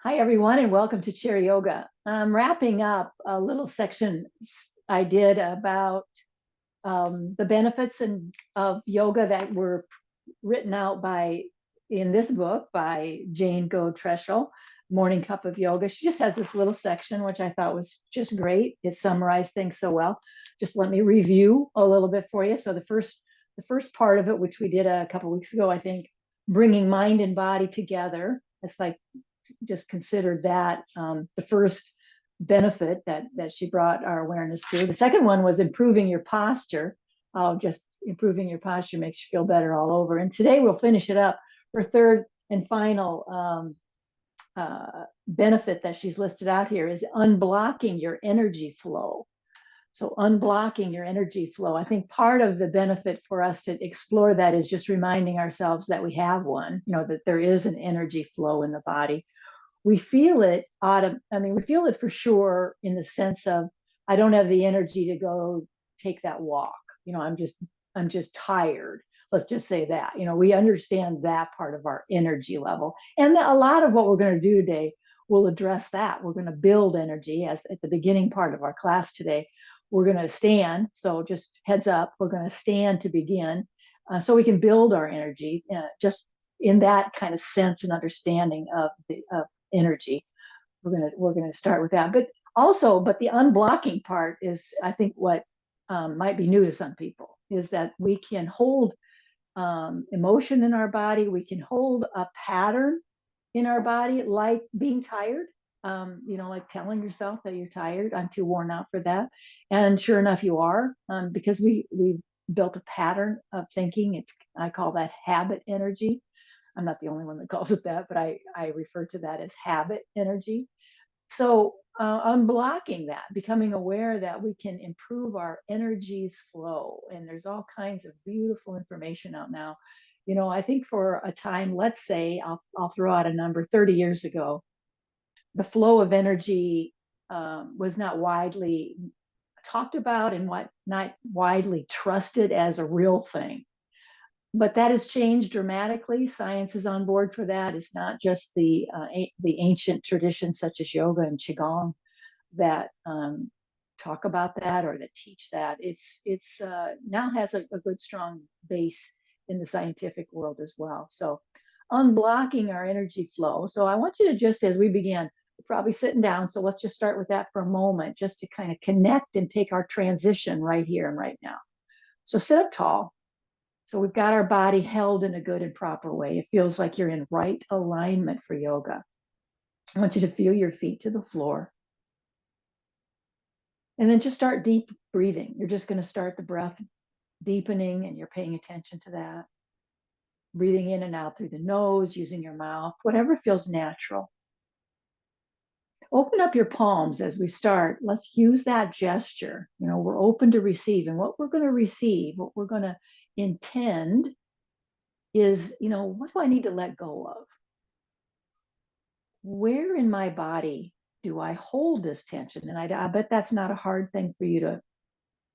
Hi, everyone, and welcome to Chair Yoga. I'm wrapping up a little section I did about the benefits of yoga that were written out in this book by Jane Go-Treschel, Morning Cup of Yoga. She just has this little section, which I thought was just great. It summarized things so well. Just let me review a little bit for you. So the first part of it, which we did a couple weeks ago, I think, bringing mind and body together. It's like just considered that the first benefit that she brought our awareness to. The second one was improving your posture. Just improving your posture makes you feel better all over. And today we'll finish it up. Her third and final benefit that she's listed out here is unblocking your energy flow. So unblocking your energy flow. I think part of the benefit for us to explore that is just reminding ourselves that we have one, that there is an energy flow in the body. We feel it we feel it for sure in the sense of, I don't have the energy to go take that walk. I'm just tired. Let's just say that. We understand that part of our energy level. And a lot of what we're going to do today will address that. We're going to build energy, as at the beginning part of our class today. We're going to stand. So just heads up, we're going to stand to begin, so we can build our energy, just in that kind of sense and understanding of the energy. We're gonna start with that, but the unblocking part is, I think, what might be new to some people, is that we can hold emotion in our body. We can hold a pattern in our body, like being tired. Like telling yourself that you're tired. I'm too worn out for that, and sure enough, you are, because we built a pattern of thinking. I call that habit energy. I'm not the only one that calls it that, but I refer to that as habit energy. So unblocking that, becoming aware that we can improve our energy's flow. And there's all kinds of beautiful information out now. I think for a time, let's say, I'll throw out a number, 30 years ago, the flow of energy was not widely talked about and not widely trusted as a real thing. But that has changed dramatically. Science is on board for that. It's not just the ancient traditions such as yoga and qigong that talk about that or that teach that. It's now has a good strong base in the scientific world as well. So unblocking our energy flow. So I want you to, just as we begin, we're probably sitting down. So let's just start with that for a moment, just to kind of connect and take our transition right here and right now. So sit up tall. So we've got our body held in a good and proper way. It feels like you're in right alignment for yoga. I want you to feel your feet to the floor. And then just start deep breathing. You're just going to start the breath deepening, and you're paying attention to that. Breathing in and out through the nose, using your mouth, whatever feels natural. Open up your palms as we start. Let's use that gesture. We're open to receive. And what we're going to receive, what we're going to intend is, what do I need to let go of? Where in my body do I hold this tension? And I bet that's not a hard thing for you to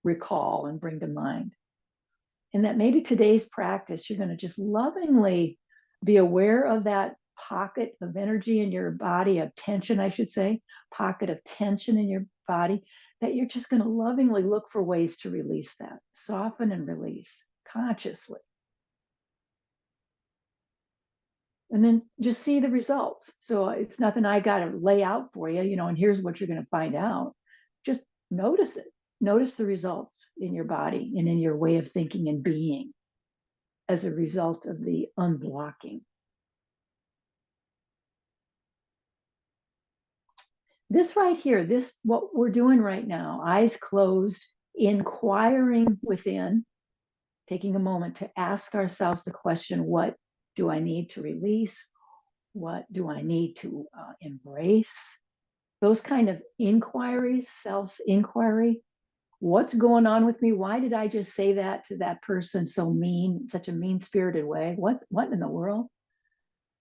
recall and bring to mind. And that maybe today's practice, you're going to just lovingly be aware of that pocket of energy in your body, of tension, I should say, pocket of tension in your body, that you're just going to lovingly look for ways to release that, soften and release consciously. And then just see the results. So it's nothing I got to lay out for you, and here's what you're going to find out. Just notice it. Notice the results in your body and in your way of thinking and being as a result of the unblocking. This right here, what we're doing right now, eyes closed, inquiring within, taking a moment to ask ourselves the question, what do I need to release? What do I need to embrace? Those kind of inquiries, self-inquiry. What's going on with me? Why did I just say that to that person so mean, such a mean-spirited way? What in the world?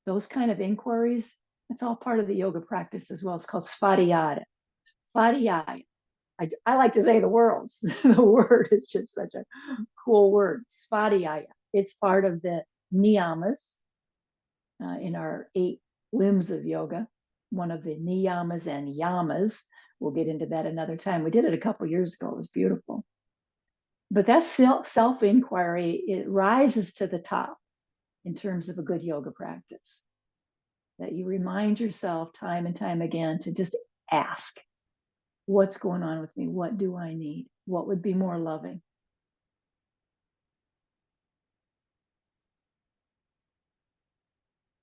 Those kind of inquiries, it's all part of the yoga practice as well. It's called svadhyaya. Svadhyaya. I like to say the words. The word is just such a cool word. Svadhyaya. It's part of the niyamas in our 8 limbs of yoga. one of the niyamas and yamas. We'll get into that another time. We did it a couple years ago. It was beautiful. But that self-inquiry, it rises to the top in terms of a good yoga practice. That you remind yourself time and time again to just ask, what's going on with me? What do I need? What would be more loving?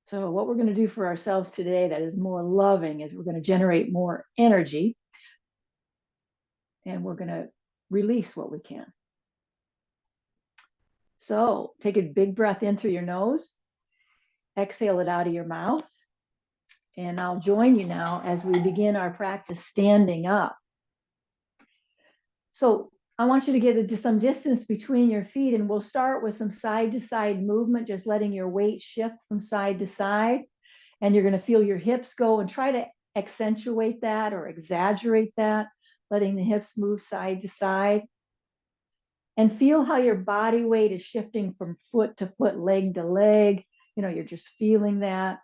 So what we're going to do for ourselves today that is more loving is we're going to generate more energy, and we're going to release what we can. So take a big breath in through your nose, exhale it out of your mouth, and I'll join you now as we begin our practice standing up. So I want you to get some distance between your feet, and we'll start with some side to side movement, just letting your weight shift from side to side. And you're going to feel your hips go, and try to accentuate that or exaggerate that, letting the hips move side to side. And feel how your body weight is shifting from foot to foot, leg to leg. You're just feeling that.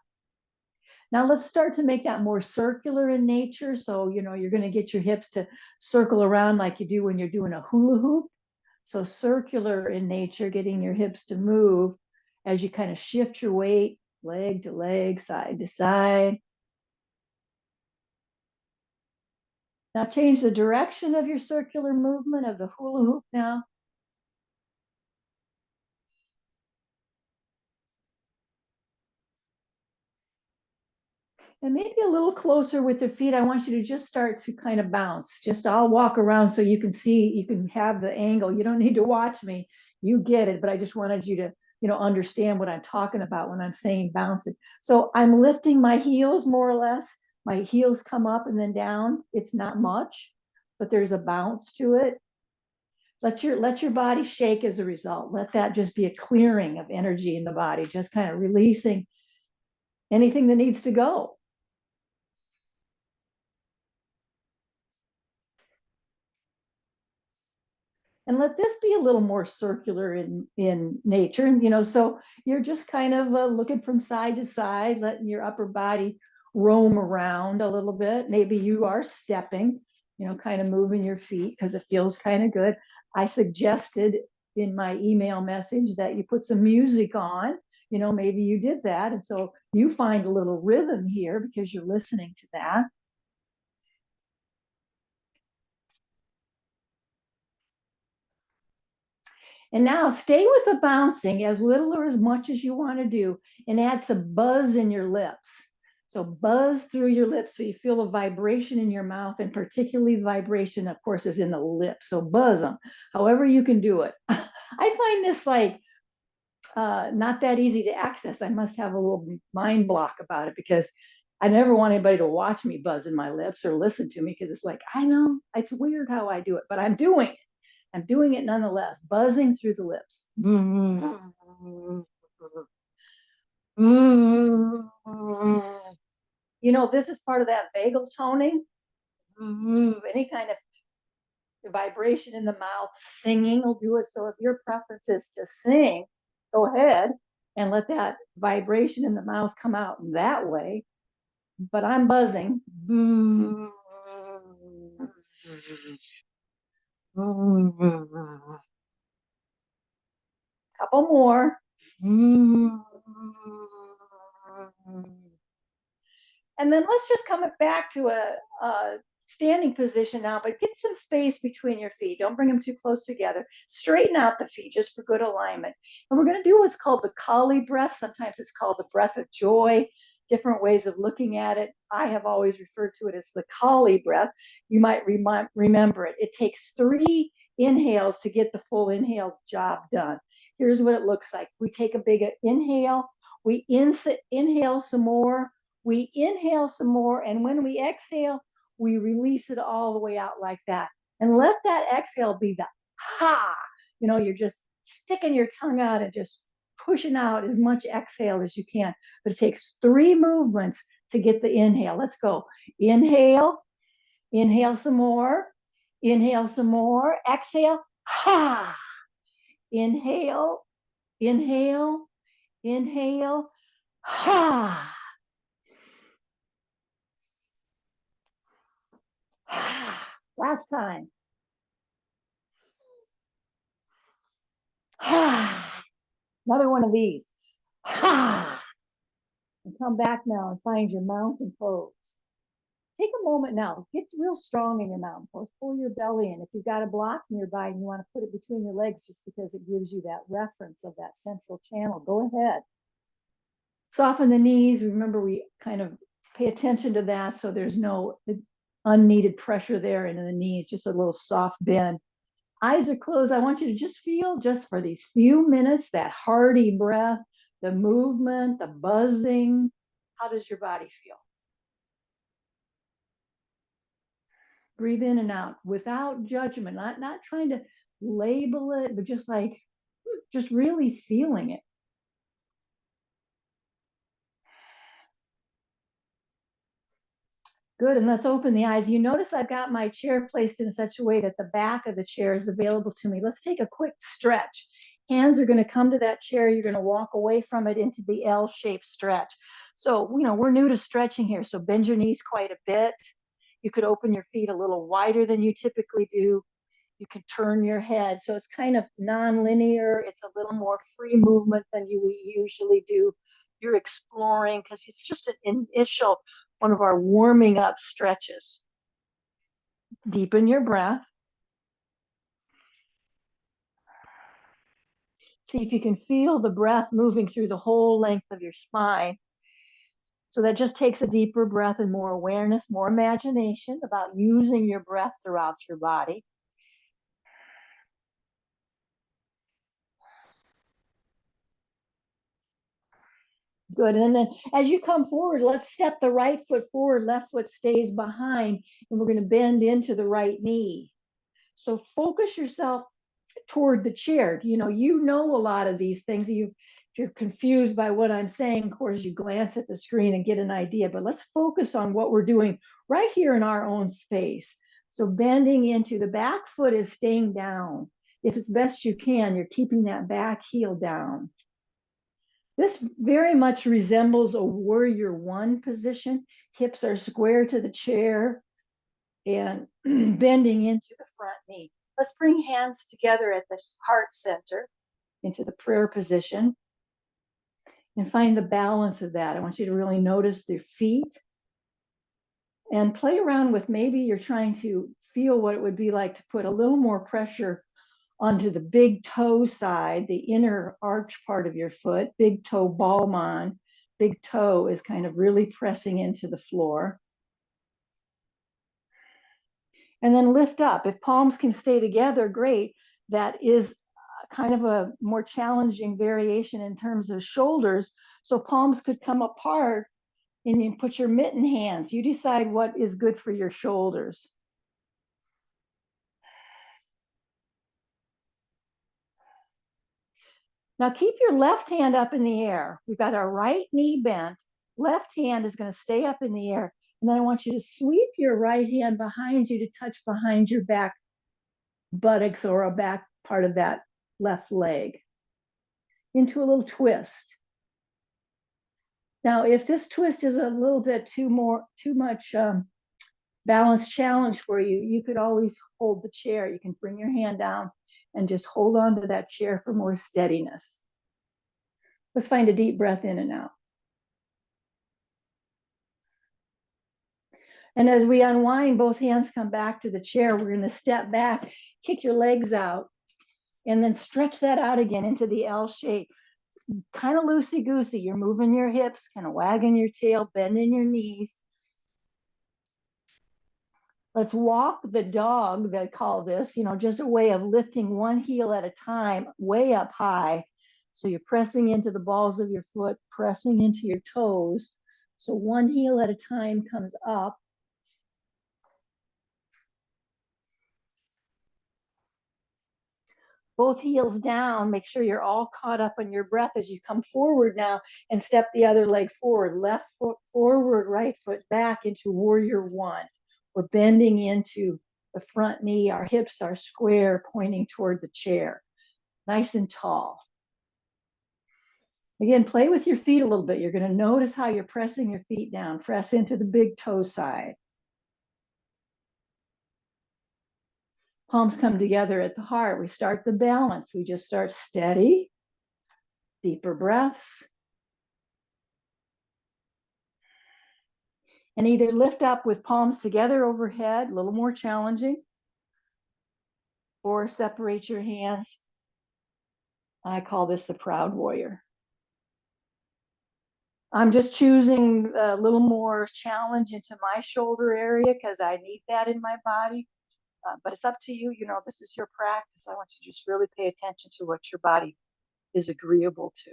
Now let's start to make that more circular in nature. So, you're going to get your hips to circle around like you do when you're doing a hula hoop. So circular in nature, getting your hips to move as you kind of shift your weight, leg to leg, side to side. Now change the direction of your circular movement of the hula hoop now. And maybe a little closer with your feet, I want you to just start to kind of bounce. I'll walk around so you can see, you can have the angle. You don't need to watch me. You get it, but I just wanted you to, understand what I'm talking about when I'm saying bouncing. So I'm lifting my heels more or less. My heels come up and then down. It's not much, but there's a bounce to it. Let your body shake as a result. Let that just be a clearing of energy in the body, just kind of releasing anything that needs to go. And let this be a little more circular in nature. And, so you're just kind of looking from side to side, letting your upper body roam around a little bit. Maybe you are stepping, kind of moving your feet because it feels kind of good. I suggested in my email message that you put some music on. Maybe you did that. And so you find a little rhythm here because you're listening to that. And now stay with the bouncing as little or as much as you want to do, and add some buzz in your lips. So buzz through your lips so you feel a vibration in your mouth, and particularly the vibration, of course, is in the lips. So buzz them, however you can do it. I find this not that easy to access. I must have a little mind block about it because I never want anybody to watch me buzz in my lips or listen to me because it's like, I know it's weird how I do it, but I'm doing it. I'm doing it nonetheless, buzzing through the lips. This is part of that vagal toning. Any kind of vibration in the mouth, singing will do it. So if your preference is to sing, go ahead and let that vibration in the mouth come out that way. But I'm buzzing. Couple more. And then let's just come back to a standing position now, but get some space between your feet. Don't bring them too close together. Straighten out the feet just for good alignment. And we're going to do what's called the Kali breath. Sometimes it's called the breath of joy. Different ways of looking at it. I have always referred to it as the Kali breath. You might remember it. It takes 3 inhales to get the full inhale job done. Here's what it looks like. We take a big inhale. We inhale some more. We inhale some more. And when we exhale, we release it all the way out like that. And let that exhale be the ha. You're just sticking your tongue out and just pushing out as much exhale as you can. But it takes 3 movements to get the inhale. Let's go. Inhale, inhale some more, inhale some more, exhale, ha. Inhale, inhale, inhale, ha. last time. Another one of these. And come back now and find your mountain pose. Take a moment now. Get real strong in your mountain pose. Pull your belly in. If you've got a block nearby and you want to put it between your legs just because it gives you that reference of that central channel, go ahead. Soften the knees. Remember, we kind of pay attention to that so there's no unneeded pressure there into the knees, just a little soft bend. Eyes are closed. I want you to just feel, just for these few minutes, that hearty breath, the movement, the buzzing. How does your body feel? Breathe in and out without judgment, not trying to label it, but just like, just really feeling it. Good, and let's open the eyes. You notice I've got my chair placed in such a way that the back of the chair is available to me. Let's take a quick stretch. Hands are going to come to that chair. You're going to walk away from it into the L-shaped stretch. So, we're new to stretching here, so bend your knees quite a bit. You could open your feet a little wider than you typically do. You can turn your head. So it's kind of non-linear. It's a little more free movement than you usually do. You're exploring because it's just an initial, one of our warming up stretches. Deepen your breath. See if you can feel the breath moving through the whole length of your spine. So that just takes a deeper breath and more awareness, more imagination about using your breath throughout your body. Good. And then as you come forward, let's step the right foot forward, left foot stays behind, and we're going to bend into the right knee. So focus yourself toward the chair. You know a lot of these things. If you're confused by what I'm saying, of course, you glance at the screen and get an idea, but let's focus on what we're doing right here in our own space. So bending into the back foot is staying down. If it's best you can, you're keeping that back heel down. This very much resembles a warrior one position. Hips are square to the chair and bending into the front knee. Let's bring hands together at the heart center into the prayer position and find the balance of that. I want you to really notice their feet and play around with, maybe you're trying to feel what it would be like to put a little more pressure onto the big toe side, the inner arch part of your foot, big toe ball on. Big toe is kind of really pressing into the floor. And then lift up. If palms can stay together, great. That is kind of a more challenging variation in terms of shoulders. So palms could come apart and you put your mitten hands. You decide what is good for your shoulders. Now keep your left hand up in the air. We've got our right knee bent. Left hand is going to stay up in the air. And then I want you to sweep your right hand behind you to touch behind your back buttocks or a back part of that left leg into a little twist. Now, if this twist is a little bit too much balance challenge for you, you could always hold the chair. You can bring your hand down and just hold on to that chair for more steadiness. Let's find a deep breath in and out. And as we unwind, both hands come back to the chair. We're going to step back, kick your legs out, and then stretch that out again into the L shape. Kind of loosey-goosey. You're moving your hips, kind of wagging your tail, bending your knees. Let's walk the dog, they call this, just a way of lifting one heel at a time, way up high. So you're pressing into the balls of your foot, pressing into your toes. So one heel at a time comes up. Both heels down. Make sure you're all caught up on your breath as you come forward now and step the other leg forward. Left foot forward, right foot back into warrior one. We're bending into the front knee. Our hips are square, pointing toward the chair. Nice and tall. Again, play with your feet a little bit. You're going to notice how you're pressing your feet down. Press into the big toe side. Palms come together at the heart. We start the balance. We just start steady, deeper breaths. And either lift up with palms together overhead, a little more challenging, or separate your hands. I call this the proud warrior. I'm just choosing a little more challenge into my shoulder area because I need that in my body. But it's up to you. You know, this is your practice. I want you to just really pay attention to what your body is agreeable to.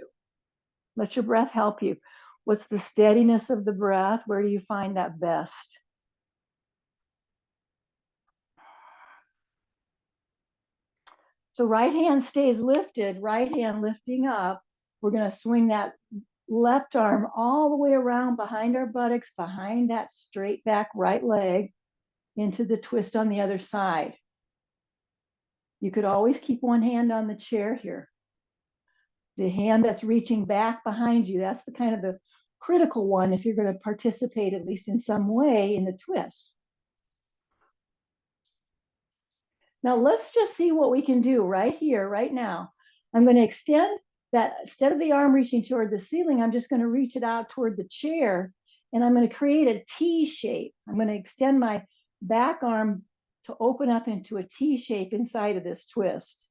Let your breath help you. What's the steadiness of the breath? Where do you find that best? So right hand stays lifted, right hand lifting up. We're going to swing that left arm all the way around behind our buttocks, behind that straight back right leg, into the twist on the other side. You could always keep one hand on the chair here. The hand that's reaching back behind you, that's the kind of the critical one if you're going to participate at least in some way in the twist. Now let's just see what we can do right here, right now. I'm going to extend that, instead of the arm reaching toward the ceiling, I'm just going to reach it out toward the chair, and I'm going to create a T shape. I'm going to extend my back arm to open up into a T shape inside of this twist.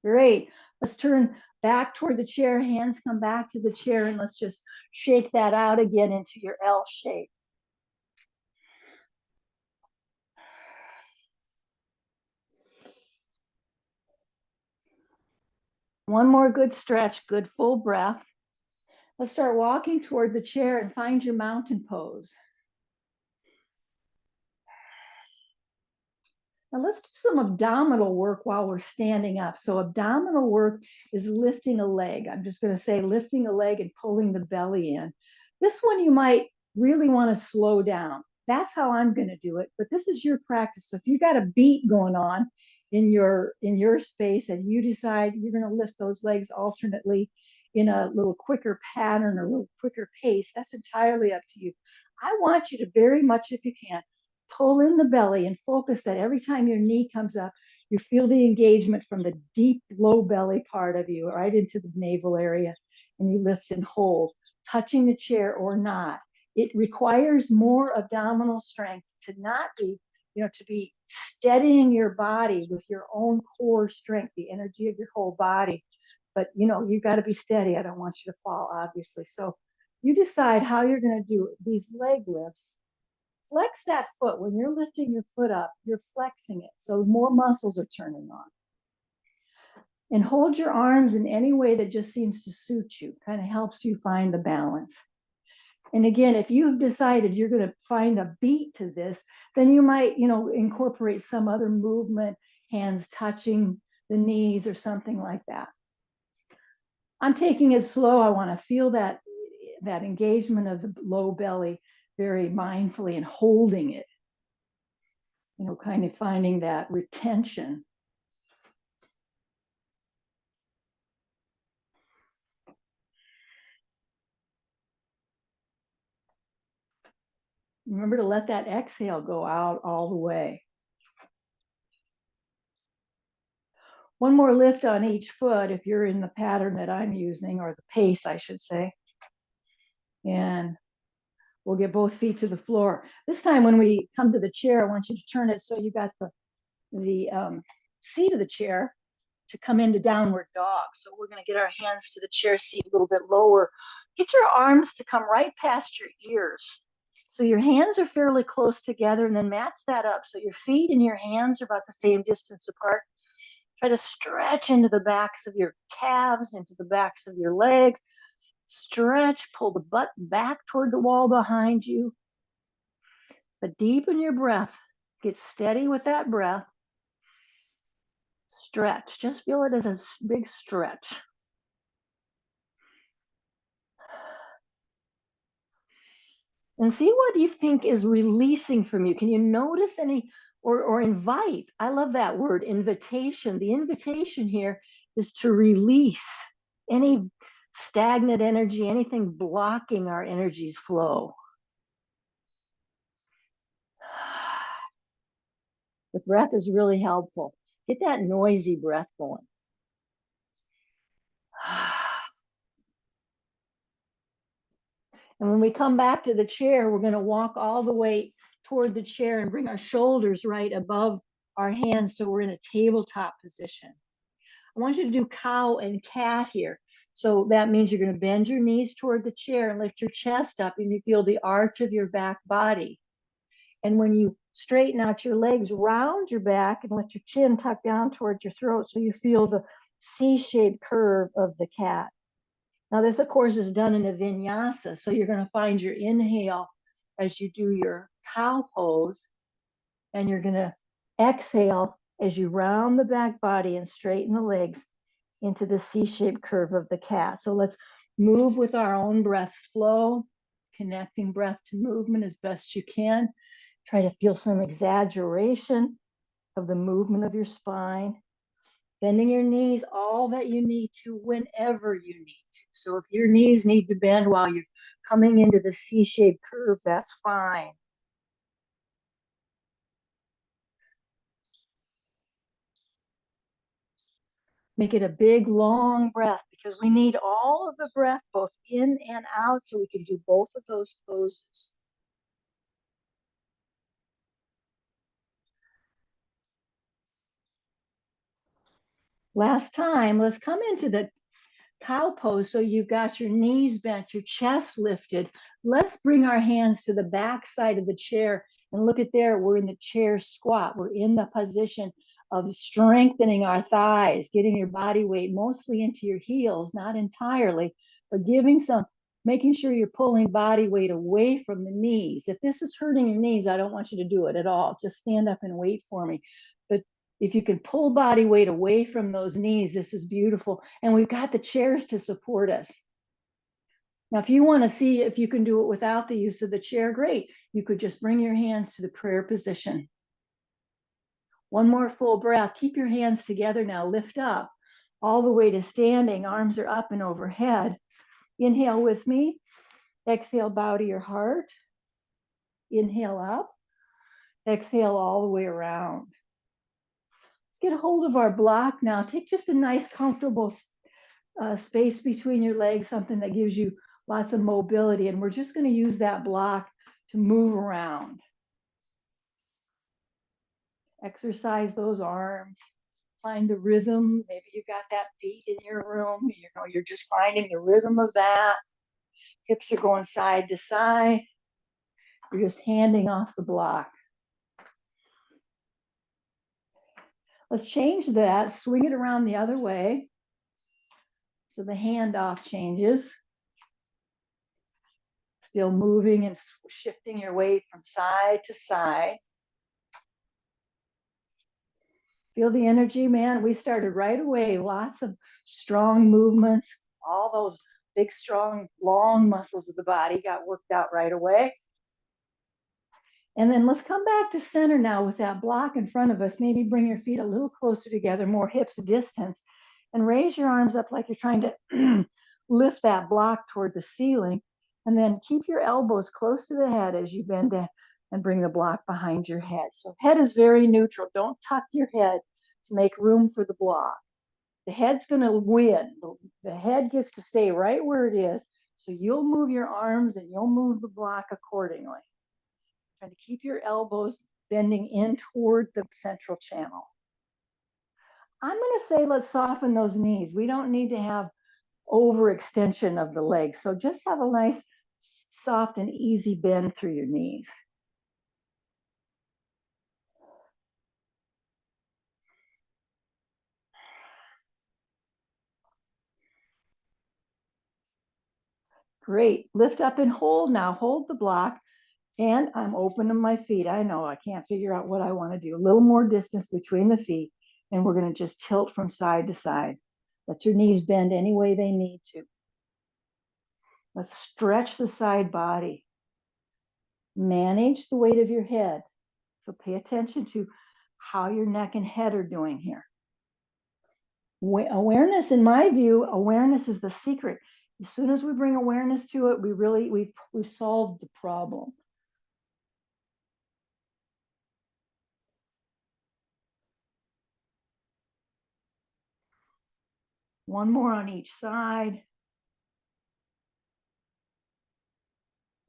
Great. Let's turn back toward the chair, hands come back to the chair, and let's just shake that out again into your L shape. One more good stretch, good full breath. Let's start walking toward the chair and find your mountain pose. Now let's do some abdominal work while we're standing up. So abdominal work is lifting a leg. I'm just going to say lifting a leg and pulling the belly in. This one you might really want to slow down. That's how I'm going to do it, but this is your practice. So if you got a beat going on in your space and you decide you're going to lift those legs alternately in a little quicker pattern or a little quicker pace, that's entirely up to you. I want you to very much, if you can, pull in the belly and focus that every time your knee comes up, you feel the engagement from the deep low belly part of you right into the navel area, and you lift and hold, touching the chair or not. It requires more abdominal strength to not be, to be steadying your body with your own core strength, the energy of your whole body. But, you've got to be steady. I don't want you to fall, obviously. So you decide how you're going to do these leg lifts. Flex that foot. When you're lifting your foot up, you're flexing it. So more muscles are turning on. And hold your arms in any way that just seems to suit you, kind of helps you find the balance. And again, if you've decided you're going to find a beat to this, then you might, incorporate some other movement, hands touching the knees or something like that. I'm taking it slow. I want to feel that engagement of the low belly very mindfully and holding it, kind of finding that retention. Remember to let that exhale go out all the way. One more lift on each foot if you're in the pattern that I'm using, or the pace, I should say. And we'll get both feet to the floor. This time when we come to the chair, I want you to turn it so you got the seat of the chair to come into downward dog. So we're going to get our hands to the chair seat a little bit lower. Get your arms to come right past your ears. So your hands are fairly close together, and then match that up. So your feet and your hands are about the same distance apart. Try to stretch into the backs of your calves, into the backs of your legs. Stretch, pull the butt back toward the wall behind you. But deepen your breath. Get steady with that breath. Stretch. Just feel it as a big stretch. And see what you think is releasing from you. Can you notice any, or invite? I love that word, invitation. The invitation here is to release any stagnant energy, anything blocking our energy's flow. The breath is really helpful. Get that noisy breath going. And when we come back to the chair, we're going to walk all the way toward the chair and bring our shoulders right above our hands so we're in a tabletop position. I want you to do cow and cat here. So that means you're going to bend your knees toward the chair and lift your chest up, and you feel the arch of your back body. And when you straighten out your legs, round your back and let your chin tuck down towards your throat so you feel the C-shaped curve of the cat. Now this, of course, is done in a vinyasa. So you're going to find your inhale as you do your cow pose, and you're going to exhale as you round the back body and straighten the legs into the C-shaped curve of the cat. So let's move with our own breath's flow, connecting breath to movement as best you can. Try to feel some exaggeration of the movement of your spine. Bending your knees all that you need to whenever you need to. So if your knees need to bend while you're coming into the C-shaped curve, that's fine. Make it a big, long breath because we need all of the breath, both in and out, so we can do both of those poses. Last time, let's come into the cow pose. So you've got your knees bent, your chest lifted. Let's bring our hands to the back side of the chair and look at there. We're in the chair squat. We're in the position of strengthening our thighs, getting your body weight mostly into your heels, not entirely, but making sure you're pulling body weight away from the knees. If this is hurting your knees, I don't want you to do it at all. Just stand up and wait for me. But if you can pull body weight away from those knees, this is beautiful. And we've got the chairs to support us. Now, if you want to see if you can do it without the use of the chair, great. You could just bring your hands to the prayer position. One more full breath. Keep your hands together now. Lift up all the way to standing. Arms are up and overhead. Inhale with me. Exhale, bow to your heart. Inhale up. Exhale all the way around. Let's get a hold of our block now. Take just a nice, comfortable space between your legs, something that gives you lots of mobility. And we're just going to use that block to move around. Exercise those arms. Find the rhythm. Maybe you've got that beat in your room. You're just finding the rhythm of that. Hips are going side to side. You're just handing off the block. Let's change that. Swing it around the other way. So the handoff changes. Still moving and shifting your weight from side to side. Feel the energy, man. We started right away. Lots of strong movements. All those big, strong, long muscles of the body got worked out right away. And then let's come back to center now with that block in front of us. Maybe bring your feet a little closer together, more hips distance, and raise your arms up like you're trying to lift that block toward the ceiling. And then keep your elbows close to the head as you bend down and bring the block behind your head. So head is very neutral. Don't tuck your head to make room for the block. The head's going to win. The head gets to stay right where it is. So you'll move your arms and you'll move the block accordingly. Try to keep your elbows bending in toward the central channel. I'm going to say let's soften those knees. We don't need to have overextension of the legs. So just have a nice, soft and easy bend through your knees. Great. Lift up and hold now. Hold the block. And I'm opening my feet. I know I can't figure out what I want to do. A little more distance between the feet. And we're going to just tilt from side to side. Let your knees bend any way they need to. Let's stretch the side body. Manage the weight of your head. So pay attention to how your neck and head are doing here. Awareness, in my view, awareness is the secret. As soon as we bring awareness to it, we've solved the problem. One more on each side.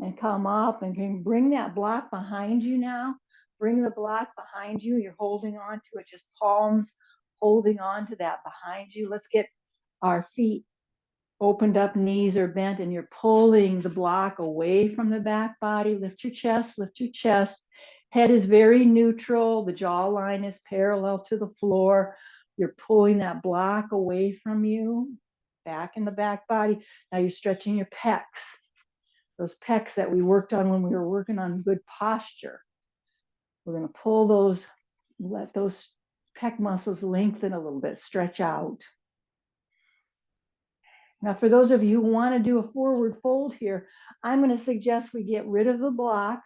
And come up and can bring that block behind you now. Bring the block behind you. You're holding on to it, just palms holding on to that behind you. Let's get our feet opened up, knees are bent, and you're pulling the block away from the back body. Lift your chest, lift your chest. Head is very neutral. The jawline is parallel to the floor. You're pulling that block away from you, back in the back body. Now you're stretching your pecs, those pecs that we worked on when we were working on good posture. We're going to pull those, let those pec muscles lengthen a little bit, stretch out. Now, for those of you who want to do a forward fold here, I'm going to suggest we get rid of the block,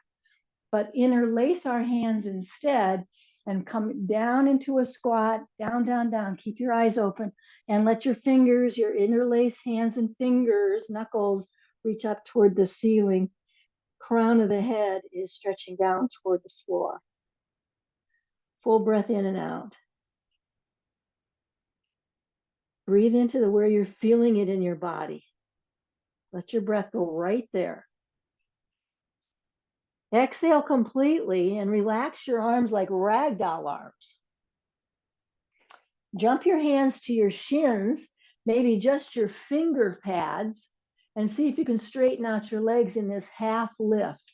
but interlace our hands instead and come down into a squat, down, down, down. Keep your eyes open and let your fingers, your interlaced hands and fingers, knuckles, reach up toward the ceiling. Crown of the head is stretching down toward the floor. Full breath in and out. Breathe into where you're feeling it in your body. Let your breath go right there. Exhale completely and relax your arms like ragdoll arms. Jump your hands to your shins, maybe just your finger pads, and see if you can straighten out your legs in this half lift.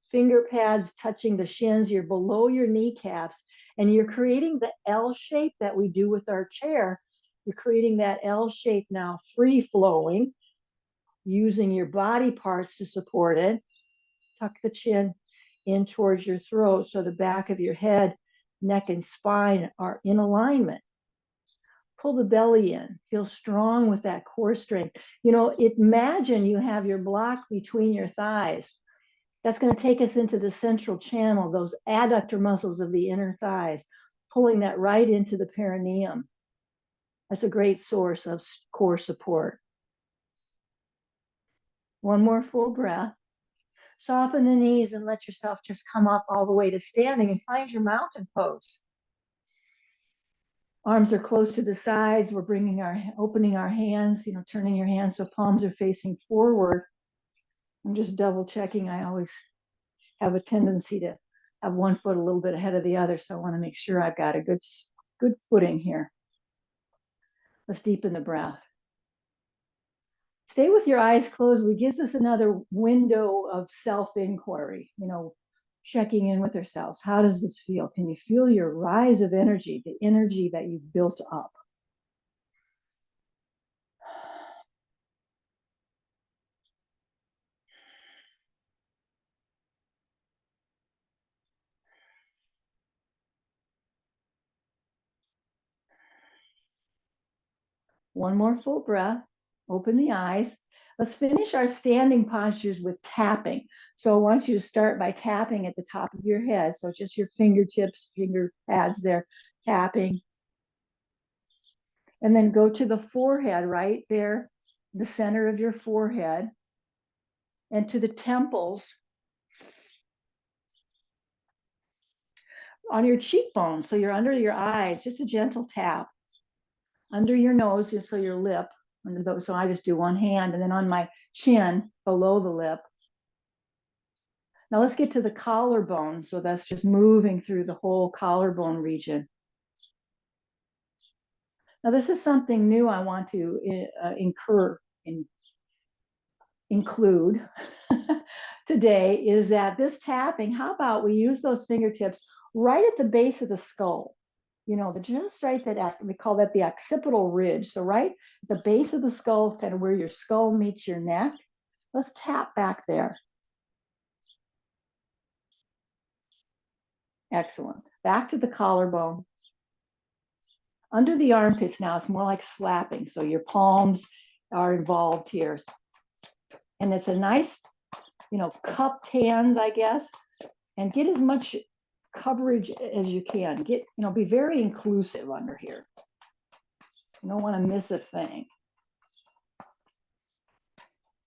Finger pads touching the shins, you're below your kneecaps, and you're creating the L shape that we do with our chair. You're creating that L shape now, free flowing, using your body parts to support it. Tuck the chin in towards your throat so the back of your head, neck, and spine are in alignment. Pull the belly in. Feel strong with that core strength. You know, imagine you have your block between your thighs. That's going to take us into the central channel, those adductor muscles of the inner thighs, pulling that right into the perineum. That's a great source of core support. One more full breath. Soften the knees and let yourself just come up all the way to standing and find your mountain pose. Arms are close to the sides. We're opening our hands, turning your hands so palms are facing forward. I'm just double checking. I always have a tendency to have one foot a little bit ahead of the other. So I want to make sure I've got a good footing here. Let's deepen the breath. Stay with your eyes closed. It gives us another window of self-inquiry, checking in with ourselves. How does this feel? Can you feel your rise of energy, the energy that you've built up? One more full breath. Open the eyes. Let's finish our standing postures with tapping. So I want you to start by tapping at the top of your head. So just your fingertips, finger pads there, tapping. And then go to the forehead right there, the center of your forehead, and to the temples on your cheekbones. So you're under your eyes, just a gentle tap. Under your nose, just so your lip, so I just do one hand, and then on my chin, below the lip. Now let's get to the collarbone. So that's just moving through the whole collarbone region. Now this is something new I want to include today, is that this tapping, how about we use those fingertips right at the base of the skull? Just right that, we call that the occipital ridge. So right at the base of the skull, kind of where your skull meets your neck. Let's tap back there. Excellent. Back to the collarbone. Under the armpits now, it's more like slapping. So your palms are involved here. And it's a nice, cupped hands, I guess, and get as much coverage as you can. Be very inclusive under here. You don't want to miss a thing.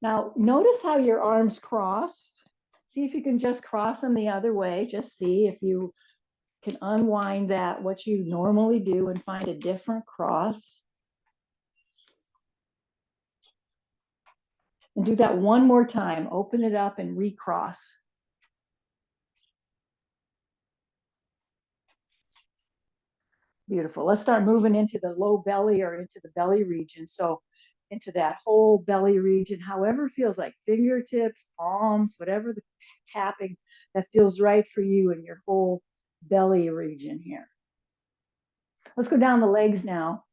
Now, notice how your arms crossed. See if you can just cross them the other way. Just see if you can unwind that, what you normally do, and find a different cross. And do that one more time. Open it up and recross. Beautiful. Let's start moving into the low belly or into the belly region. So into that whole belly region, however feels like, fingertips, palms, whatever the tapping that feels right for you in your whole belly region here. Let's go down the legs now,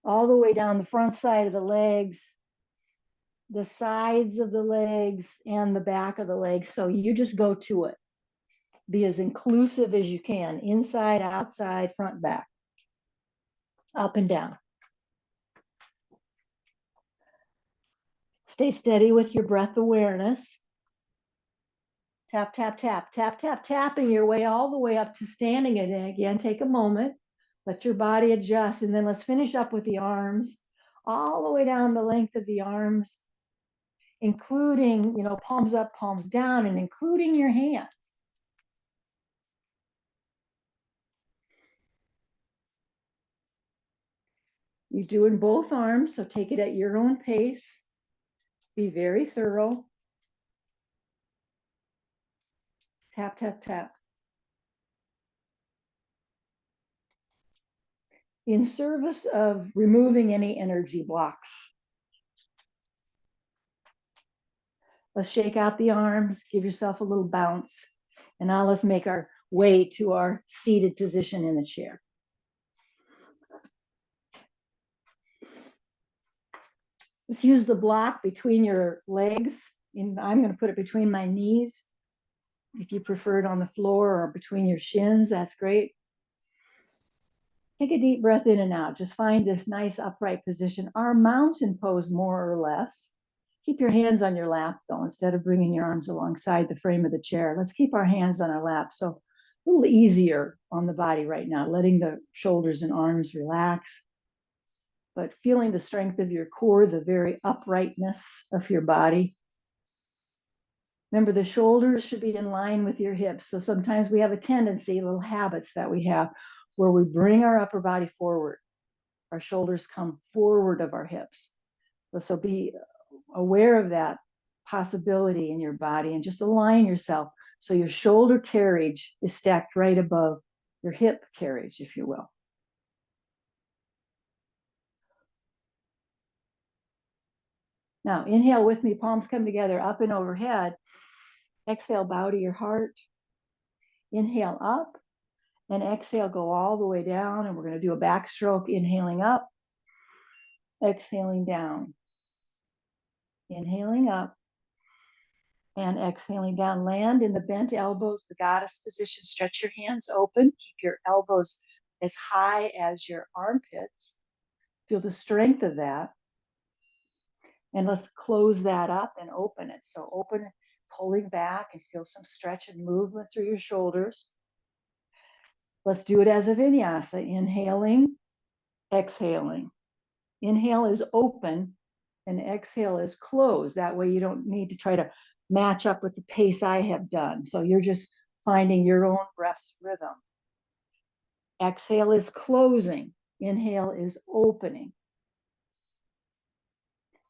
all the way down the front side of the legs, the sides of the legs, and the back of the legs. So you just go to it. Be as inclusive as you can, inside, outside, front, back, up and down. Stay steady with your breath awareness. Tap, tap, tap, tap, tap, tapping your way all the way up to standing. And again, take a moment, let your body adjust. And then let's finish up with the arms, all the way down the length of the arms, including, palms up, palms down, and including your hands. You're doing both arms, so take it at your own pace. Be very thorough. Tap, tap, tap. In service of removing any energy blocks. Let's shake out the arms, give yourself a little bounce. And now let's make our way to our seated position in the chair. Let's use the block between your legs. I'm going to put it between my knees. If you prefer it on the floor or between your shins, that's great. Take a deep breath in and out. Just find this nice upright position, our mountain pose more or less. Keep your hands on your lap though, instead of bringing your arms alongside the frame of the chair. Let's keep our hands on our lap. So a little easier on the body right now, letting the shoulders and arms relax, but feeling the strength of your core, the very uprightness of your body. Remember, the shoulders should be in line with your hips. So sometimes we have a tendency, little habits that we have, where we bring our upper body forward. Our shoulders come forward of our hips. So be aware of that possibility in your body and just align yourself so your shoulder carriage is stacked right above your hip carriage, if you will. Now, inhale with me, palms come together, up and overhead. Exhale, bow to your heart. Inhale up, and exhale, go all the way down. And we're going to do a backstroke, inhaling up, exhaling down. Inhaling up, and exhaling down. Land in the bent elbows, the goddess position. Stretch your hands open. Keep your elbows as high as your armpits. Feel the strength of that. And let's close that up and open it. So open, pulling back, and feel some stretch and movement through your shoulders. Let's do it as a vinyasa. Inhaling, exhaling. Inhale is open and exhale is closed. That way you don't need to try to match up with the pace I have done. So you're just finding your own breath's rhythm. Exhale is closing. Inhale is opening.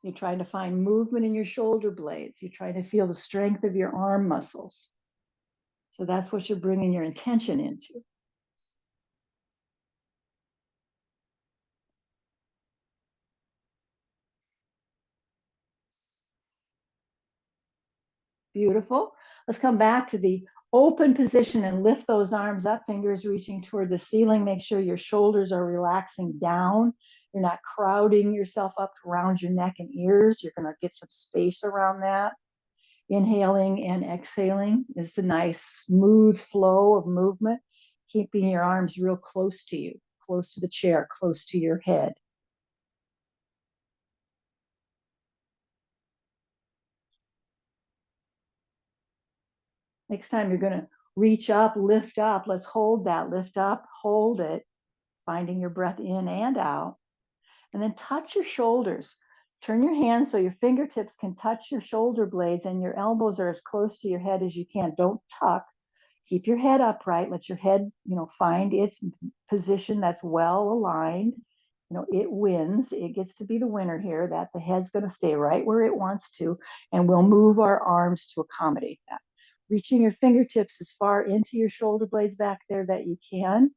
You're trying to find movement in your shoulder blades. You're trying to feel the strength of your arm muscles. So that's what you're bringing your intention into. Beautiful. Let's come back to the open position and lift those arms up, fingers reaching toward the ceiling. Make sure your shoulders are relaxing down. You're not crowding yourself up around your neck and ears. You're going to get some space around that. Inhaling and exhaling is a nice smooth flow of movement, keeping your arms real close to you, close to the chair, close to your head. Next time you're going to reach up, lift up. Let's hold that. Lift up, hold it, finding your breath in and out. And then touch your shoulders. Turn your hands so your fingertips can touch your shoulder blades and your elbows are as close to your head as you can. Don't tuck. Keep your head upright. Let your head, find its position that's well aligned. it wins. It gets to be the winner here, that the head's going to stay right where it wants to, and we'll move our arms to accommodate that. Reaching your fingertips as far into your shoulder blades back there that you can,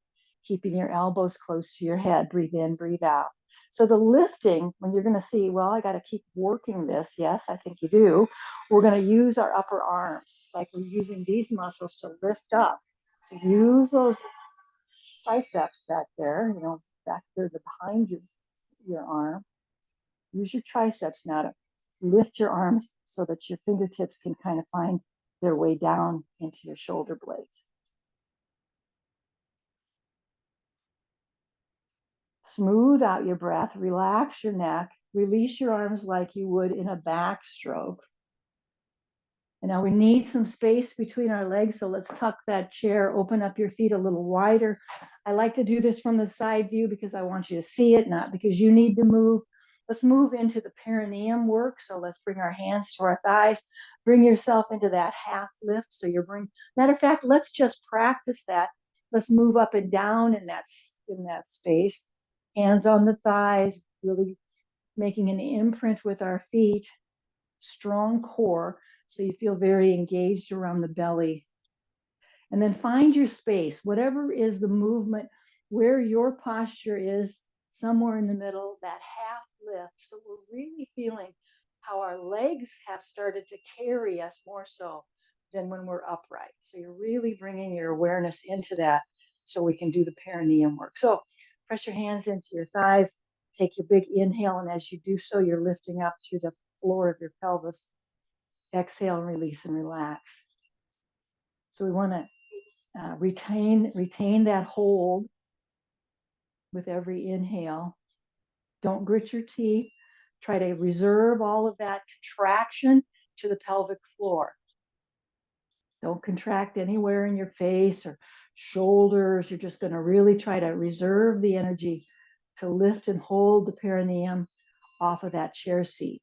keeping your elbows close to your head. Breathe in, breathe out. So the lifting, when you're going to see, well, I got to keep working this. Yes, I think you do. We're going to use our upper arms. It's like we're using these muscles to lift up. So use those triceps back there, back there behind your arm. Use your triceps now to lift your arms so that your fingertips can kind of find their way down into your shoulder blades. Smooth out your breath, relax your neck, release your arms like you would in a backstroke. And now we need some space between our legs, so let's tuck that chair, open up your feet a little wider. I like to do this from the side view because I want you to see it, not because you need to move. Let's move into the perineum work. So let's bring our hands to our thighs. Bring yourself into that half lift. So matter of fact, let's just practice that. Let's move up and down in that space. Hands on the thighs, really making an imprint with our feet. Strong core, so you feel very engaged around the belly. And then find your space, whatever is the movement, where your posture is, somewhere in the middle, that half lift. So we're really feeling how our legs have started to carry us more so than when we're upright. So you're really bringing your awareness into that so we can do the perineum work. So press your hands into your thighs, take your big inhale, and as you do so, you're lifting up to the floor of your pelvis. Exhale and release and relax. So we want to retain that hold with every inhale. Don't grit your teeth. Try to reserve all of that contraction to the pelvic floor. Don't contract anywhere in your face or shoulders. You're just going to really try to reserve the energy to lift and hold the perineum off of that chair seat.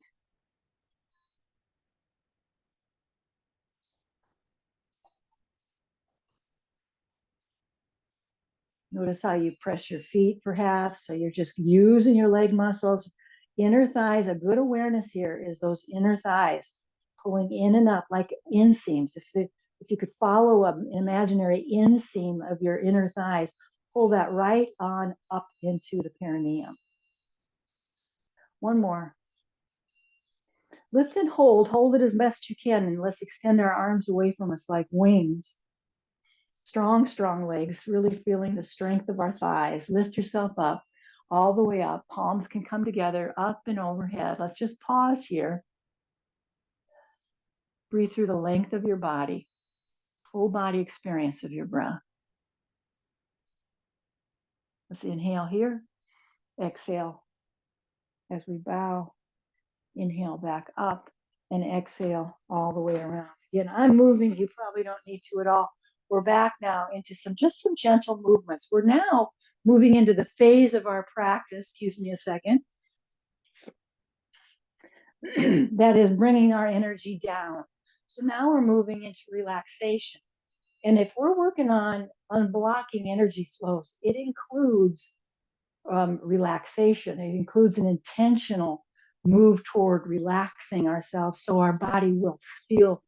Notice how you press your feet, perhaps. So you're just using your leg muscles. Inner thighs, a good awareness here is those inner thighs pulling in and up like inseams. If you could follow an imaginary inseam of your inner thighs, pull that right on up into the perineum. One more. Lift and hold it as best you can, and let's extend our arms away from us like wings. Strong legs, really feeling the strength of our thighs. Lift yourself up, all the way up. Palms can come together, up and overhead. Let's just pause here. Breathe through the length of your body, full body experience of your breath. Let's inhale here, exhale as we bow. Inhale back up and exhale all the way around. Again, I'm moving. You probably don't need to at all. We're back now into some gentle movements. We're now moving into the phase of our practice, excuse me a second, that is bringing our energy down. So now we're moving into relaxation. And if we're working on unblocking energy flows, it includes relaxation. It includes an intentional move toward relaxing ourselves so our body will feel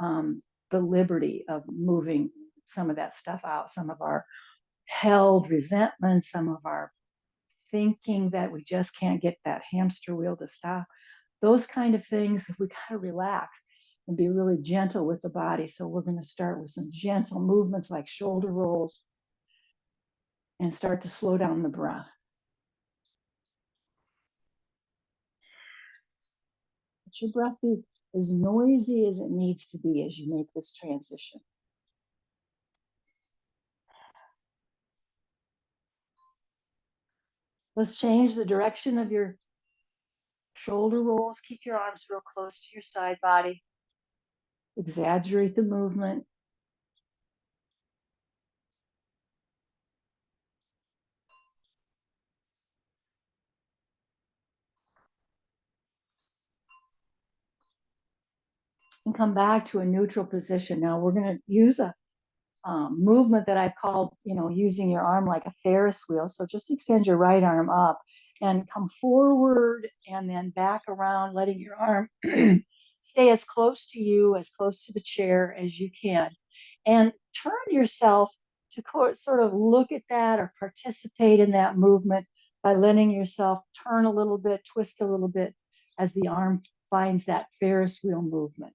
the liberty of moving some of that stuff out, some of our held resentment, some of our thinking that we just can't get that hamster wheel to stop. Those kind of things, we got to relax and be really gentle with the body. So we're going to start with some gentle movements like shoulder rolls and start to slow down the breath. Let your breath be as noisy as it needs to be as you make this transition. Let's change the direction of your shoulder rolls. Keep your arms real close to your side body. Exaggerate the movement. And come back to a neutral position. Now we're going to use a movement that I've called, using your arm like a Ferris wheel. So just extend your right arm up and come forward and then back around, letting your arm stay as close to you, as close to the chair as you can. And turn yourself to sort of look at that or participate in that movement by letting yourself turn a little bit, twist a little bit as the arm finds that Ferris wheel movement.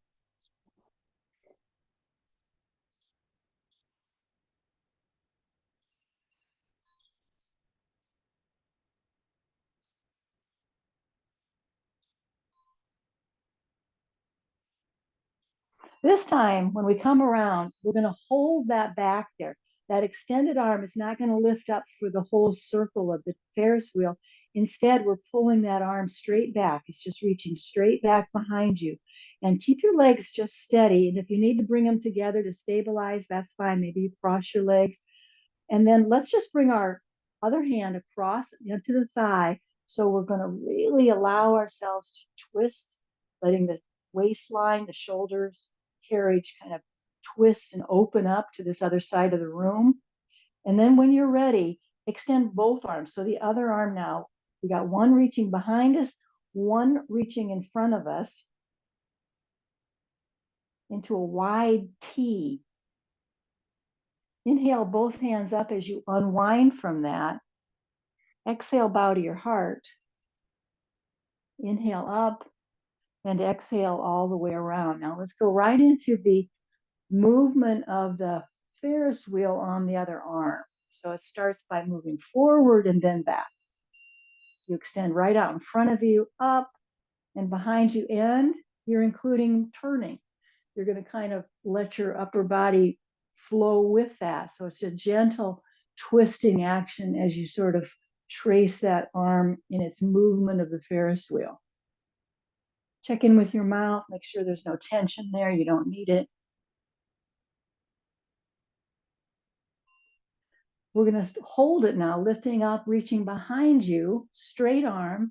This time, when we come around, we're going to hold that back there. That extended arm is not going to lift up for the whole circle of the Ferris wheel. Instead, we're pulling that arm straight back. It's just reaching straight back behind you. And keep your legs just steady. And if you need to bring them together to stabilize, that's fine. Maybe you cross your legs. And then let's just bring our other hand across to the thigh. So we're going to really allow ourselves to twist, letting the waistline, the shoulders, carriage kind of twist and open up to this other side of the room. And then when you're ready, extend both arms. So the other arm now, we got one reaching behind us, one reaching in front of us into a wide T. Inhale both hands up as you unwind from that. Exhale, bow to your heart. Inhale up and exhale all the way around. Now let's go right into the movement of the Ferris wheel on the other arm. So it starts by moving forward and then back. You extend right out in front of you, up and behind you, and you're including turning. You're going to kind of let your upper body flow with that. So it's a gentle twisting action as you sort of trace that arm in its movement of the Ferris wheel. Check in with your mouth, make sure there's no tension there, you don't need it. We're going to hold it now, lifting up, reaching behind you, straight arm,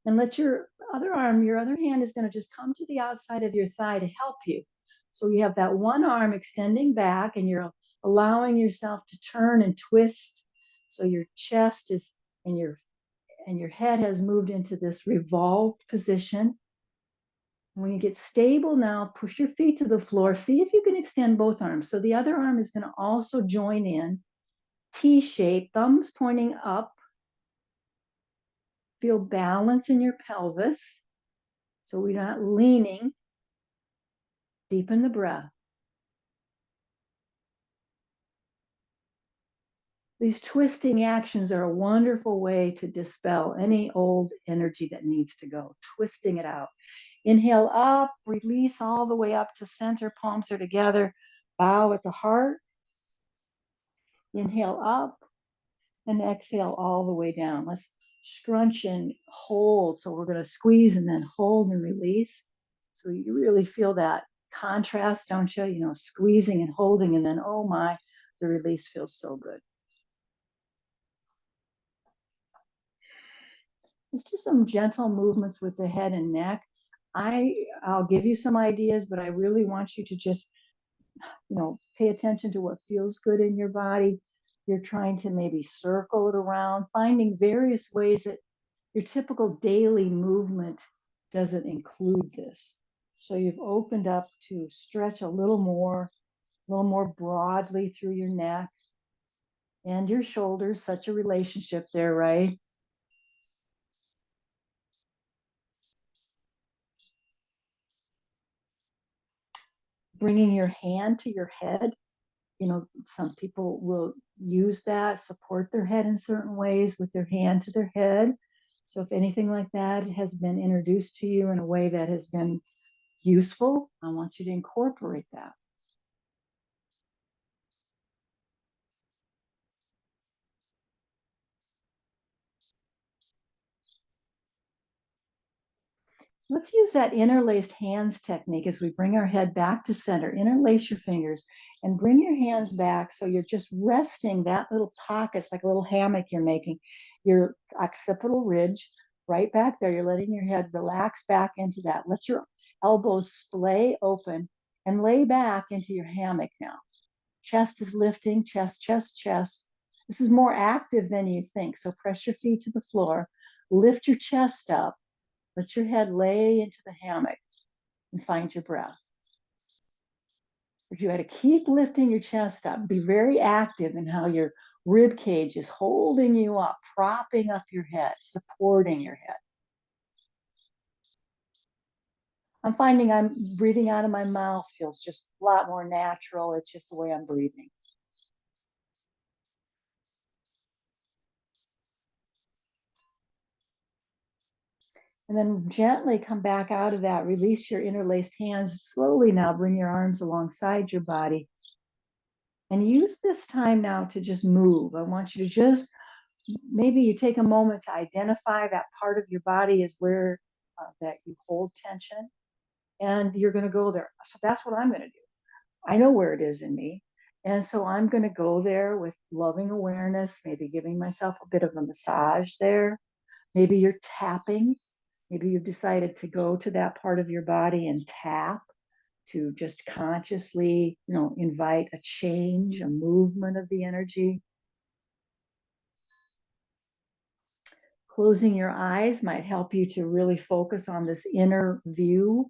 and let your other arm, your other hand is going to just come to the outside of your thigh to help you. So you have that one arm extending back and you're allowing yourself to turn and twist. So your chest is, and your head has moved into this revolved position. When you get stable now, push your feet to the floor. See if you can extend both arms. So the other arm is going to also join in. T-shape, thumbs pointing up. Feel balance in your pelvis. So we're not leaning. Deepen the breath. These twisting actions are a wonderful way to dispel any old energy that needs to go, twisting it out. Inhale up, release all the way up to center, palms are together, bow at the heart. Inhale up and exhale all the way down. Let's scrunch and hold. So we're going to squeeze and then hold and release. So you really feel that contrast, don't you? Squeezing and holding, and then, oh my, the release feels so good. Let's do some gentle movements with the head and neck. I'll give you some ideas, but I really want you to just, pay attention to what feels good in your body. You're trying to maybe circle it around, finding various ways that your typical daily movement doesn't include this. So you've opened up to stretch a little more broadly through your neck and your shoulders, such a relationship there, right? Bringing your hand to your head. Some people will use that, support their head in certain ways with their hand to their head. So if anything like that has been introduced to you in a way that has been useful, I want you to incorporate that. Let's use that interlaced hands technique as we bring our head back to center. Interlace your fingers and bring your hands back so you're just resting that little pocket. It's like a little hammock you're making. Your occipital ridge right back there. You're letting your head relax back into that. Let your elbows splay open and lay back into your hammock now. Chest is lifting, chest, chest, chest. This is more active than you think. So press your feet to the floor, lift your chest up, let your head lay into the hammock and find your breath. But you got to keep lifting your chest up. Be very active in how your rib cage is holding you up, propping up your head, supporting your head. I'm finding I'm breathing out of my mouth feels just a lot more natural. It's just the way I'm breathing. And then gently come back out of that. Release your interlaced hands. Slowly now bring your arms alongside your body. And use this time now to just move. I want you to just, maybe you take a moment to identify that part of your body is where that you hold tension. And you're going to go there. So that's what I'm going to do. I know where it is in me. And so I'm going to go there with loving awareness, maybe giving myself a bit of a massage there. Maybe you're tapping. Maybe you've decided to go to that part of your body and tap to just consciously, invite a change, a movement of the energy. Closing your eyes might help you to really focus on this inner view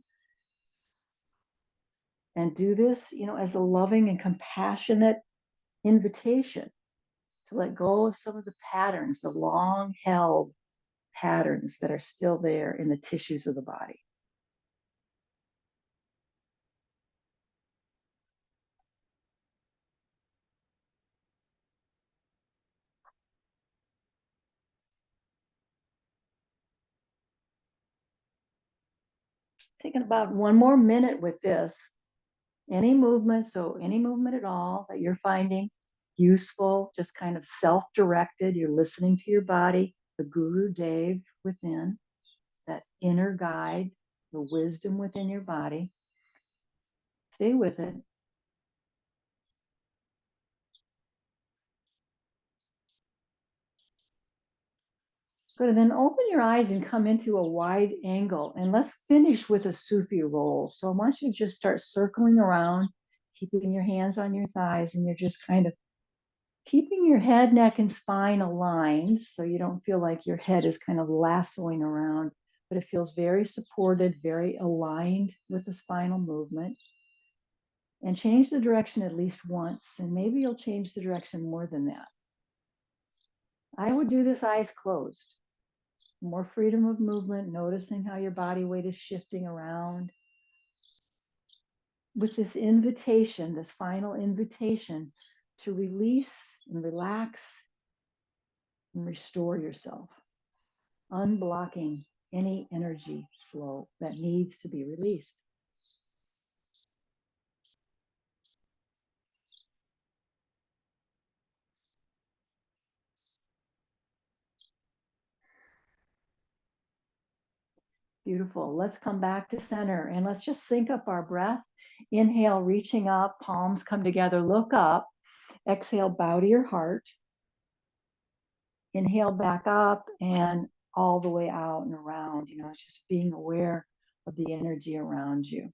and do this, as a loving and compassionate invitation to let go of some of the patterns, the long held patterns that are still there in the tissues of the body. Taking about one more minute with this. Any movement, so any movement at all that you're finding useful, just kind of self-directed, you're listening to your body, the Guru Dev within, that inner guide, the wisdom within your body. Stay with it. Good, and then open your eyes and come into a wide angle. And let's finish with a Sufi roll. So I want you to just start circling around, keeping your hands on your thighs, and you're just kind of keeping your head, neck, and spine aligned so you don't feel like your head is kind of lassoing around, but it feels very supported, very aligned with the spinal movement. And change the direction at least once, and maybe you'll change the direction more than that. I would do this eyes closed. More freedom of movement, noticing how your body weight is shifting around. With this invitation, this final invitation to release and relax and restore yourself, unblocking any energy flow that needs to be released. Beautiful. Let's come back to center and let's just sync up our breath. Inhale, reaching up, palms come together, look up. Exhale, bow to your heart. Inhale back up and all the way out and around. It's just being aware of the energy around you.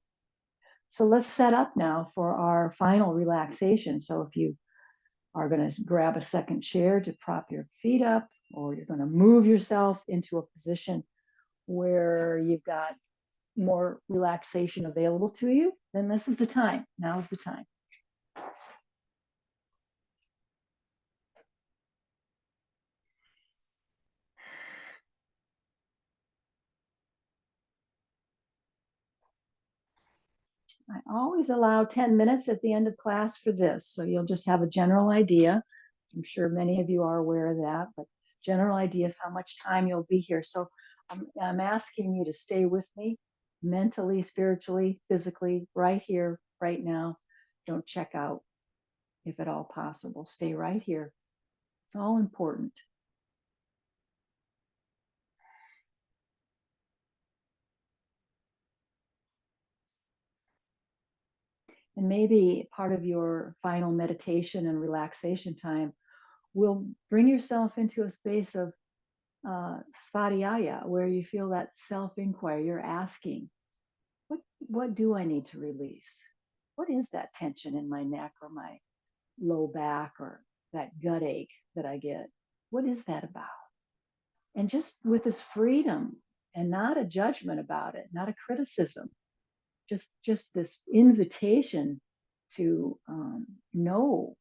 So let's set up now for our final relaxation. So if you are going to grab a second chair to prop your feet up, or you're going to move yourself into a position where you've got more relaxation available to you, then this is the time. Now is the time. I always allow 10 minutes at the end of class for this, so you'll just have a general idea. I'm sure many of you are aware of that, but general idea of how much time you'll be here. So I'm asking you to stay with me mentally, spiritually, physically, right here, right now. Don't check out if at all possible. Stay right here. It's all important. And maybe part of your final meditation and relaxation time will bring yourself into a space of svadhyaya, where you feel that self-inquiry. You're asking, what do I need to release? What is that tension in my neck or my low back or that gut ache that I get? What is that about? And just with this freedom and not a judgment about it, not a criticism, just this invitation to know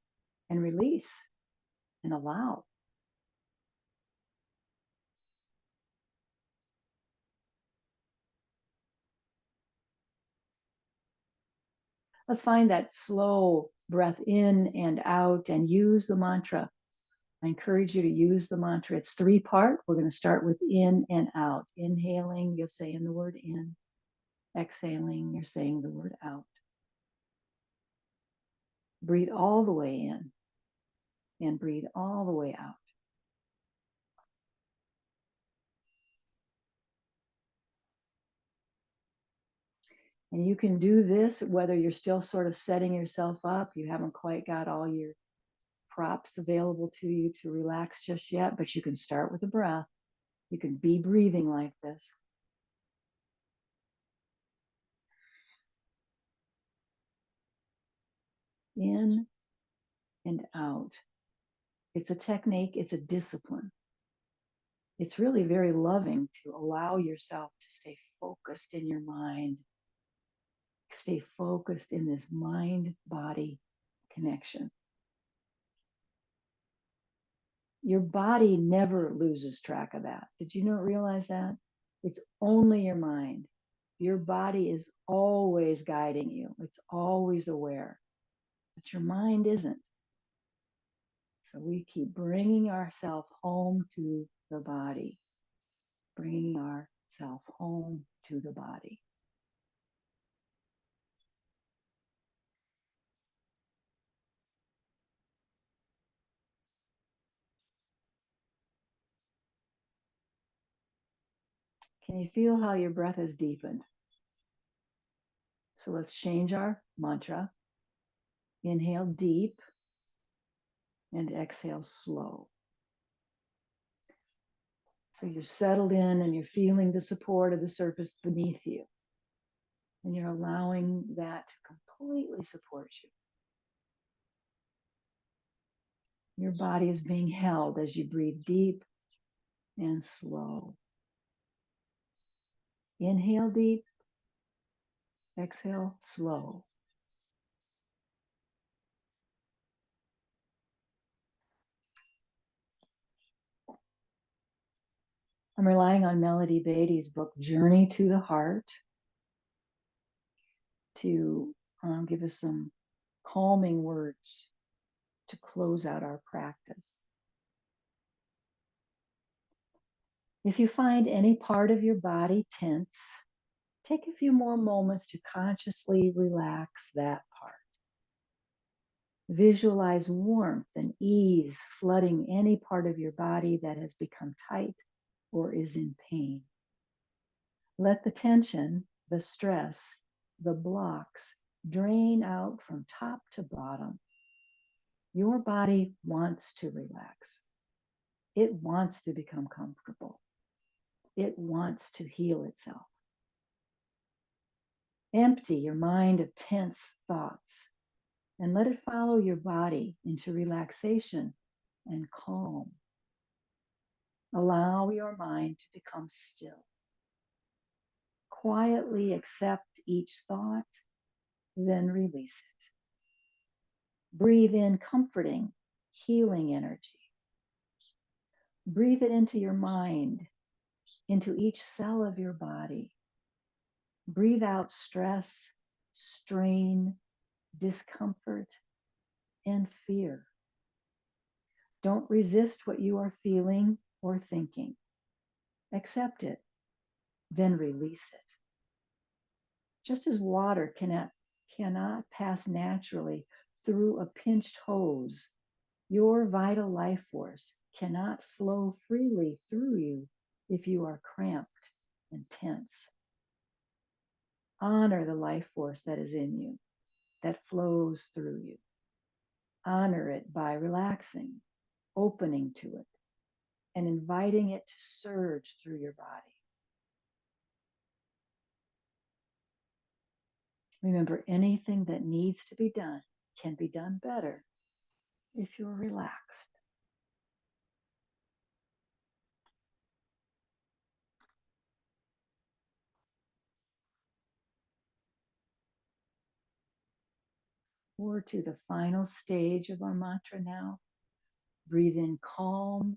and release and allow. Let's find that slow breath in and out and use the mantra. I encourage you to use the mantra. It's 3-part. We're going to start with in and out. Inhaling, you're saying the word in. Exhaling, you're saying the word out. Breathe all the way in and breathe all the way out. And you can do this whether you're still sort of setting yourself up, you haven't quite got all your props available to you to relax just yet, but you can start with the breath. You can be breathing like this. In and out. It's a technique, it's a discipline. It's really very loving to allow yourself to stay focused in your mind, stay focused in this mind-body connection. Your body never loses track of that. Did you not realize that? It's only your mind. Your body is always guiding you. It's always aware, but your mind isn't. So we keep bringing ourselves home to the body, bringing ourselves home to the body. Can you feel how your breath has deepened? So let's change our mantra. Inhale deep and exhale slow. So you're settled in and you're feeling the support of the surface beneath you. And you're allowing that to completely support you. Your body is being held as you breathe deep and slow. Inhale deep, exhale slow. I'm relying on Melody Beattie's book, Journey to the Heart, to give us some calming words to close out our practice. If you find any part of your body tense, take a few more moments to consciously relax that part. Visualize warmth and ease flooding any part of your body that has become tight or is in pain. Let the tension, the stress, the blocks drain out from top to bottom. Your body wants to relax. It wants to become comfortable. It wants to heal itself. Empty your mind of tense thoughts and let it follow your body into relaxation and calm. Allow your mind to become still. Quietly accept each thought, then release it. Breathe in comforting, healing energy. Breathe it into your mind, into each cell of your body. Breathe out stress, strain, discomfort, and fear. Don't resist what you are feeling or thinking. Accept it, then release it. Just as water cannot pass naturally through a pinched hose, your vital life force cannot flow freely through you if you are cramped and tense. Honor the life force that is in you, that flows through you. Honor it by relaxing, opening to it, and inviting it to surge through your body. Remember, anything that needs to be done can be done better if you're relaxed. We're to the final stage of our mantra now. Breathe in calm,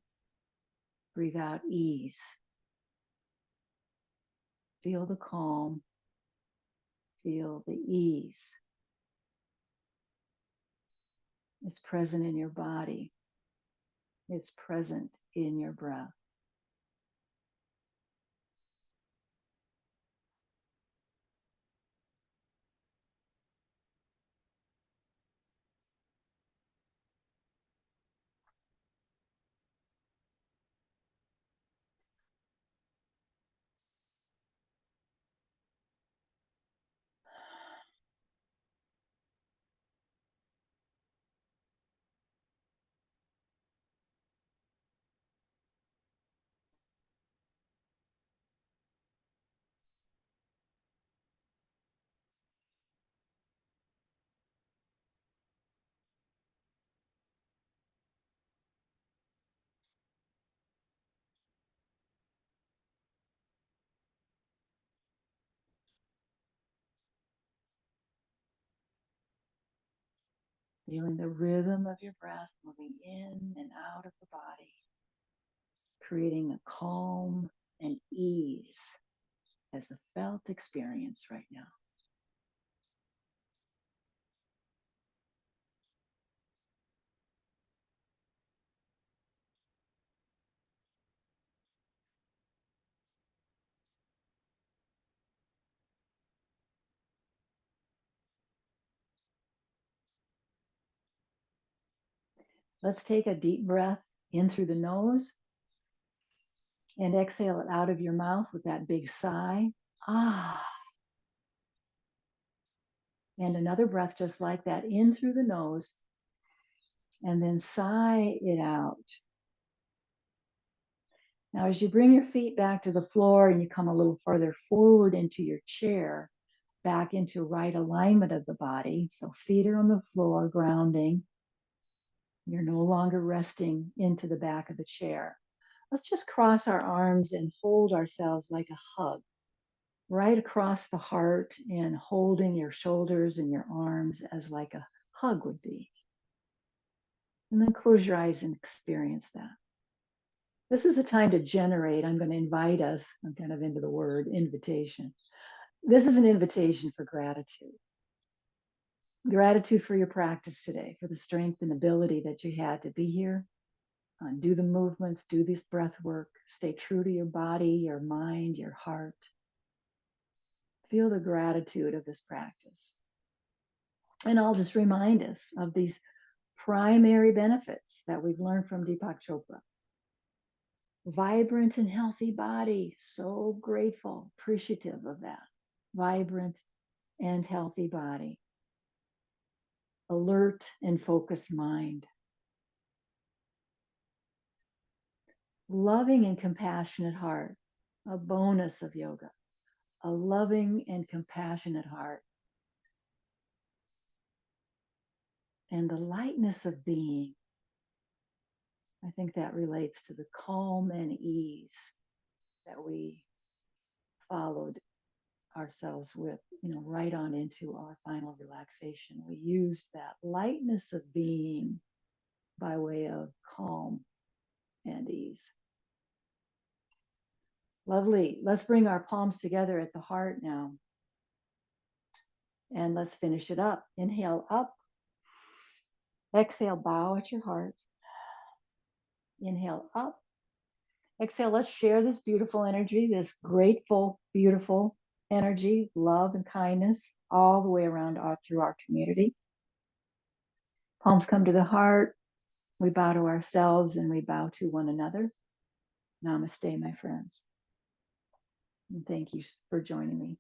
breathe out ease. Feel the calm, feel the ease. It's present in your body. It's present in your breath. Feeling the rhythm of your breath moving in and out of the body, creating a calm and ease as a felt experience right now. Let's take a deep breath in through the nose and exhale it out of your mouth with that big sigh. Ah. And another breath just like that in through the nose and then sigh it out. Now, as you bring your feet back to the floor and you come a little further forward into your chair, back into right alignment of the body. So feet are on the floor, grounding. You're no longer resting into the back of the chair. Let's just cross our arms and hold ourselves like a hug, right across the heart and holding your shoulders and your arms as like a hug would be. And then close your eyes and experience that. This is a time to generate. I'm going to invite us. I'm kind of into the word invitation. This is an invitation for gratitude. Gratitude for your practice today, for the strength and ability that you had to be here, do the movements, do this breath work, stay true to your body, your mind, your heart. Feel the gratitude of this practice. And I'll just remind us of these primary benefits that we've learned from Deepak Chopra. Vibrant and healthy body, so grateful, appreciative of that. Vibrant and healthy body. Alert and focused mind. Loving and compassionate heart, a bonus of yoga. A loving and compassionate heart. And the lightness of being. I think that relates to the calm and ease that we followed ourselves with, right on into our final relaxation. We used that lightness of being by way of calm and ease. Lovely. Let's bring our palms together at the heart now. And let's finish it up. Inhale up. Exhale, bow at your heart. Inhale up. Exhale, let's share this beautiful energy, this grateful, beautiful energy, love and kindness all the way around through our community. Palms come to the heart. We bow to ourselves and we bow to one another. Namaste, my friends. And thank you for joining me.